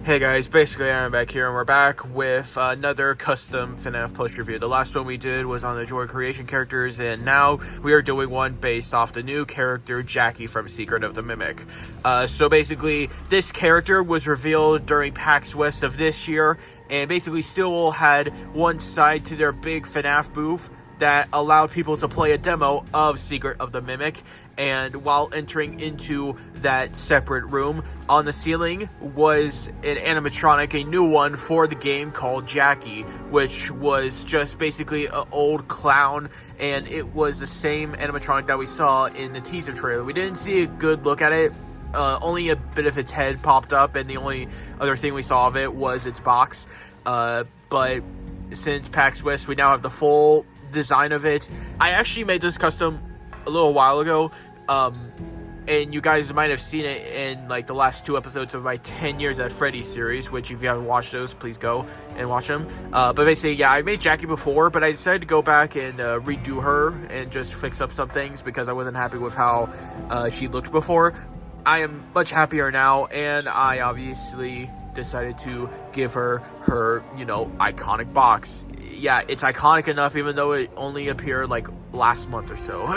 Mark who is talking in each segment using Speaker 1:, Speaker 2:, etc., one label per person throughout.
Speaker 1: Hey guys, basically I'm back here and we're back with another custom FNAF Plush review. The last one we did was on the Joy Creation characters, and now we are doing one based off the new character Jackie from Secret of the Mimic. So basically this character was revealed during PAX West of this year, and basically still had one side to their big FNAF booth that allowed people to play a demo of Secret of the Mimic. And while entering into that separate room, on the ceiling was an animatronic, a new one for the game called Jackie, which was just basically an old clown, and it was the same animatronic that we saw in the teaser trailer. We didn't see a good look at it. Only a bit of its head popped up, and the only other thing we saw of it was its box. But since PAX West, we now have the full design of it. I actually made this custom a little while ago, and you guys might have seen it in like the last 2 episodes of my 10 Years at Freddy's series, which if you haven't watched those, please go and watch them. But basically, yeah, I made Jackie before, but I decided to go back and redo her and just fix up some things because I wasn't happy with how she looked before. I am much happier now, and I obviously decided to give her iconic box. Yeah, it's iconic enough even though it only appeared like last month or so.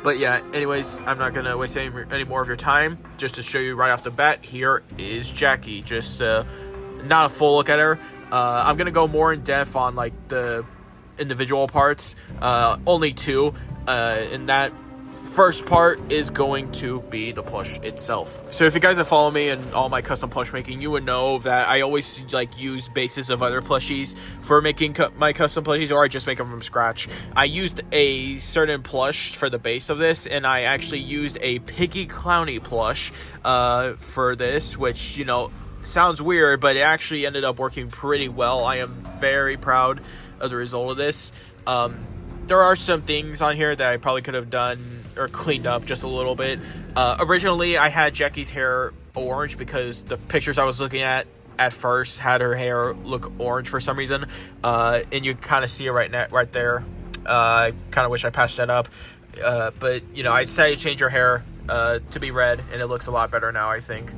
Speaker 1: But yeah, anyways, I'm not gonna waste any more of your time. Just to show you right off the bat, here is Jackie. Just not a full look at her. I'm gonna go more in depth on like the individual parts. Only 2. And that first part is going to be the plush itself. So if you guys have followed me in all my custom plush making, you would know that I always like use bases of other plushies for making my custom plushies, or I just make them from scratch. I used a certain plush for the base of this, and I actually used a Piggy Clowny plush for this, which, sounds weird, but it actually ended up working pretty well. I am very proud of the result of this. There are some things on here that I probably could have done or cleaned up just a little bit. Originally, I had Jackie's hair orange because the pictures I was looking at first had her hair look orange for some reason. And you kind of see it right there. I kind of wish I patched that up. But, I decided to change her hair to be red, and it looks a lot better now, I think.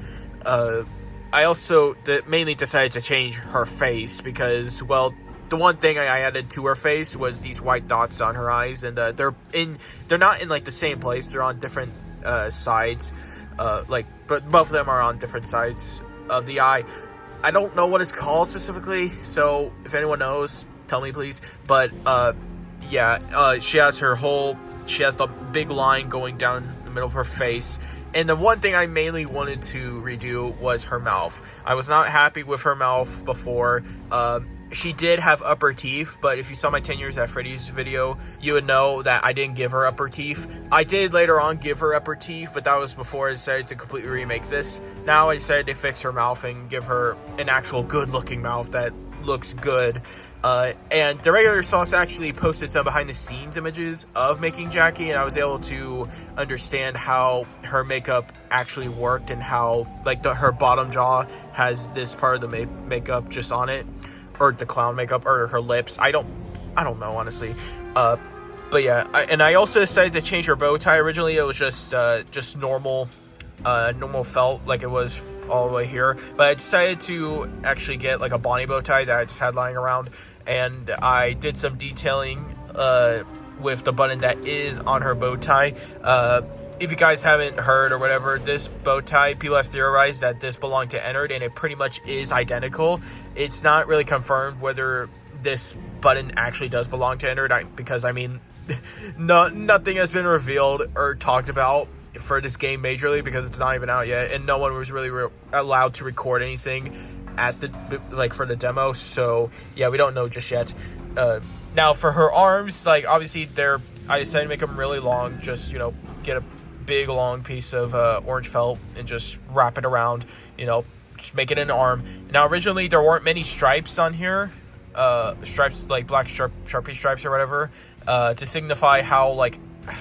Speaker 1: I also mainly decided to change her face because, well, the one thing I added to her face was these white dots on her eyes, and they're not in like the same place. They're on different sides, but both of them are on different sides of the eye. I don't know what it's called specifically, so if anyone knows, tell me please. But she has the big line going down the middle of her face. And the one thing I mainly wanted to redo was her mouth. I was not happy with her mouth before. She did have upper teeth, but if you saw my 10 Years at Freddy's video, you would know that I didn't give her upper teeth. I did later on give her upper teeth, but that was before I decided to completely remake this. Now I decided to fix her mouth and give her an actual good-looking mouth that looks good. And the regular sauce actually posted some behind-the-scenes images of making Jackie, and I was able to understand how her makeup actually worked and how, like, her bottom jaw has this part of the makeup just on it. Or the clown makeup, or her lips. I don't know, honestly. But yeah, I also decided to change her bow tie. Originally, it was just normal felt, like it was all the way here. But I decided to actually get like a Bonnie bow tie that I just had lying around, and I did some detailing with the button that is on her bow tie. If you guys haven't heard or whatever, this bow tie, people have theorized that this belonged to Ennard, and it pretty much is identical. It's not really confirmed whether this button actually does belong to Ennard, because, I mean, nothing has been revealed or talked about for this game majorly because it's not even out yet, and no one was really allowed to record anything at for the demo, so yeah, we don't know just yet. Now, for her arms, like, obviously, I decided to make them really long, just, get a big long piece of orange felt and just wrap it around, just make it an arm. Now originally there weren't many stripes on here, stripes like black Sharpie stripes or whatever, to signify how, like,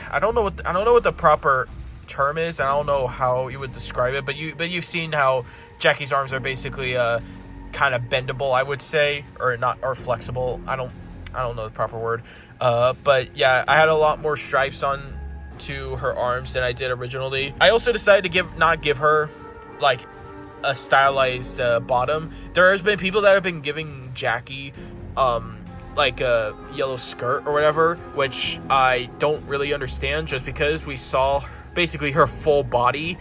Speaker 1: I don't know what the proper term is. I don't know how you would describe it, but you've seen how Jackie's arms are basically kind of bendable, I would say, or flexible. I don't know the proper word, but yeah, I had a lot more stripes on to her arms than I did originally. I also decided to not give her like a stylized bottom. There has been people that have been giving Jackie like a yellow skirt or whatever, which I don't really understand, just because we saw basically her full body.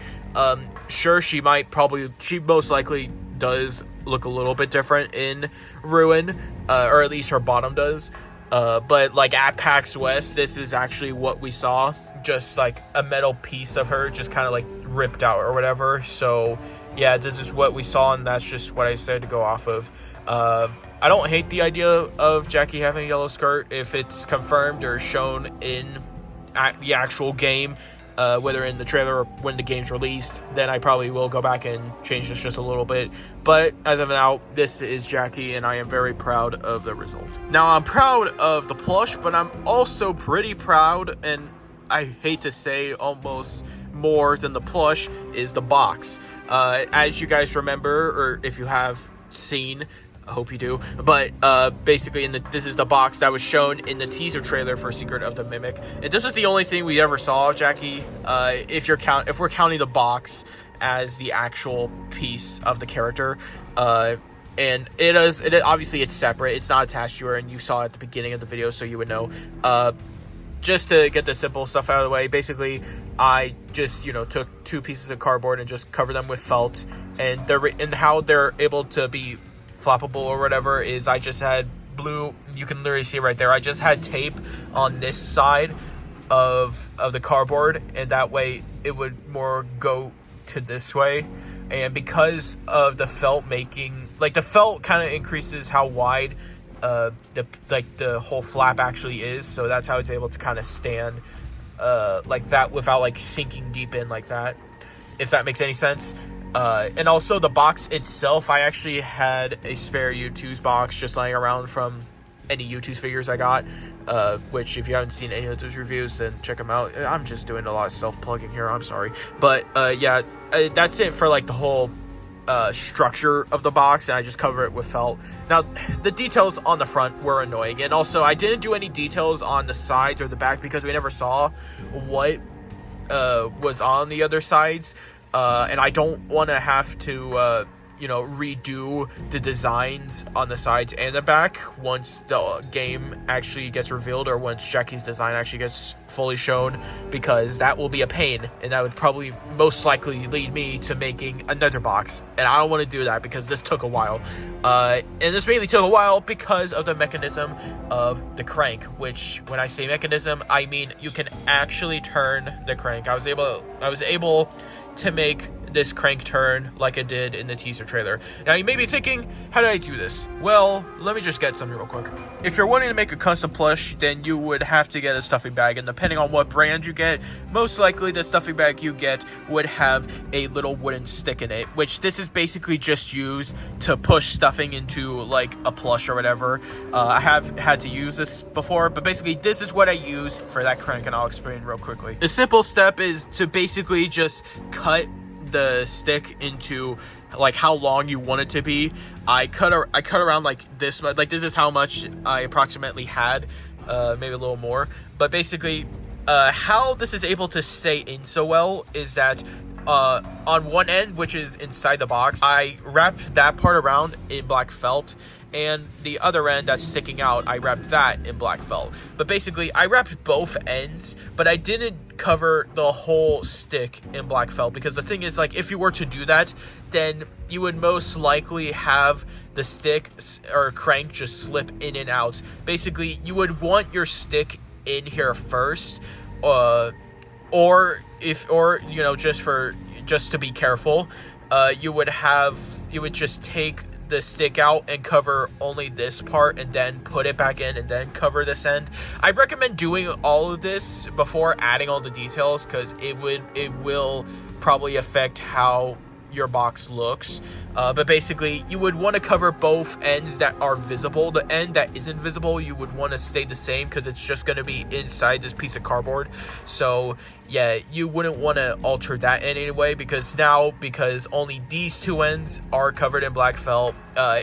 Speaker 1: Sure, she most likely does look a little bit different in Ruin, or at least her bottom does. But like at PAX West, this is actually what we saw, just like a metal piece of her just kind of like ripped out or whatever. So yeah, this is what we saw, and that's just what I decided to go off of. I don't hate the idea of Jackie having a yellow skirt if it's confirmed or shown in the actual game, whether in the trailer or when the game's released. Then I probably will go back and change this just a little bit. But as of now, this is Jackie, and I am very proud of the result. Now, I'm proud of the plush, but I'm also pretty proud, and I hate to say almost more than the plush, is the box. As you guys remember, or if you have seen, I hope you do, but basically this is the box that was shown in the teaser trailer for Secret of the Mimic, and this is the only thing we ever saw of Jackie, if we're counting the box as the actual piece of the character. And it obviously it's separate, it's not attached to her, and you saw it at the beginning of the video, so you would know. Just to get the simple stuff out of the way, basically I just took 2 pieces of cardboard and just covered them with felt, and how they're able to be flappable or whatever is I just had blue, you can literally see right there, I just had tape on this side of the cardboard, and that way it would more go to this way. And because of the felt making, like the felt kind of increases how wide the whole flap actually is, so that's how it's able to kind of stand like that without like sinking deep in like that, if that makes any sense. And also the box itself, I actually had a spare U2's box just lying around from any U2's figures I got, which if you haven't seen any of those reviews, then check them out. I'm just doing a lot of self-plugging here, I'm sorry. But yeah, that's it for like the whole structure of the box, and I just cover it with felt. Now, the details on the front were annoying, and also I didn't do any details on the sides or the back because we never saw what was on the other sides. And I don't want to have to, redo the designs on the sides and the back once the game actually gets revealed, or once Jackie's design actually gets fully shown, because that will be a pain, and that would probably most likely lead me to making another box, and I don't want to do that because this took a while. And this mainly took a while because of the mechanism of the crank, which, when I say mechanism, I mean you can actually turn the crank. I was able to make this crank turn like it did in the teaser trailer. Now you may be thinking, how did I do this? Well, let me just get something real quick. If you're wanting to make a custom plush, then you would have to get a stuffing bag, and depending on what brand you get, most likely the stuffing bag you get would have a little wooden stick in it, which this is basically just used to push stuffing into like a plush or whatever. I have had to use this before, but basically this is what I use for that crank, and I'll explain real quickly. The simple step is to basically just cut the stick into like how long you want it to be. I cut around like this, like this is how much I approximately had, maybe a little more. But basically, how this is able to stay in so well is that on one end, which is inside the box, I wrapped that part around in black felt, and the other end that's sticking out, I wrapped that in black felt. But basically, I wrapped both ends, but I didn't cover the whole stick in black felt, because the thing is, like, if you were to do that, then you would most likely have the stick or crank just slip in and out. Basically, you would want your stick in here first, or just to be careful, you would just take the stick out and cover only this part, and then put it back in, and then cover this end. I recommend doing all of this before adding all the details, because it will probably affect how your box looks. But basically, you would want to cover both ends that are visible. The end that isn't visible, you would want to stay the same, because it's just going to be inside this piece of cardboard. So yeah, you wouldn't want to alter that in any way, because only these two ends are covered in black felt,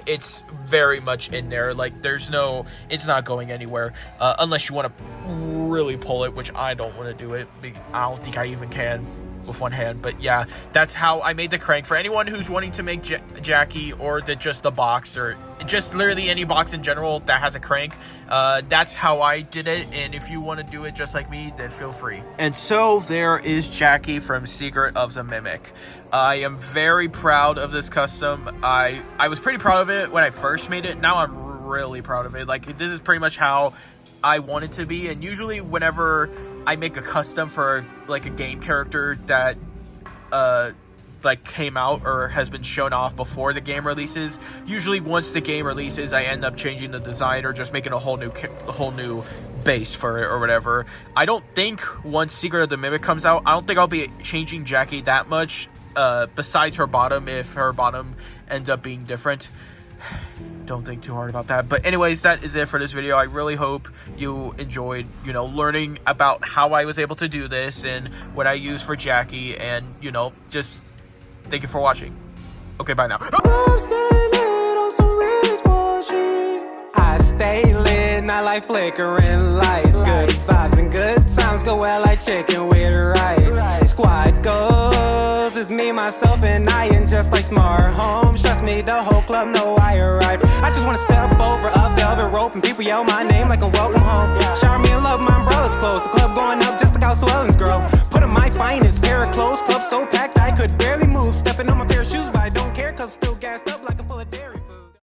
Speaker 1: it's very much in there. Like, it's not going anywhere, unless you want to really pull it, which I don't want to do it. I don't think I even can. with one hand. But yeah, that's how I made the crank. For anyone who's wanting to make Jackie, or just the box, or just literally any box in general that has a crank, that's how I did it. And if you want to do it just like me, then feel free. And so there is Jackie from Secret of the Mimic. I am very proud of this custom. I was pretty proud of it when I first made it. Now I'm really proud of it. Like, this is pretty much how I want it to be. And usually whenever I make a custom for like a game character that like came out or has been shown off before the game releases, usually once the game releases, I end up changing the design or just making a whole new base for it or whatever. I don't think once Secret of the Mimic comes out, I don't think I'll be changing Jackie that much, besides her bottom, if her bottom ends up being different. Don't think too hard about that. But anyways, that is it for this video. I really hope you enjoyed, you know, learning about how I was able to do this and what I use for Jackie, and, you know, just thank you for watching. Okay, bye now.
Speaker 2: I stay lit, not like flickering lights. Good vibes and good times go well like chicken with rice. Squad goes, it's me, myself, and I, and just like smart homes. Trust me, the whole club know I arrived. I just wanna step over a velvet rope and people yell my name like a welcome home. Shower me in love, my umbrella's closed. The club going up just like how swellings grow. Put on my finest pair of clothes, club so packed I could barely move. Stepping on my pair of shoes, but I don't care, cause still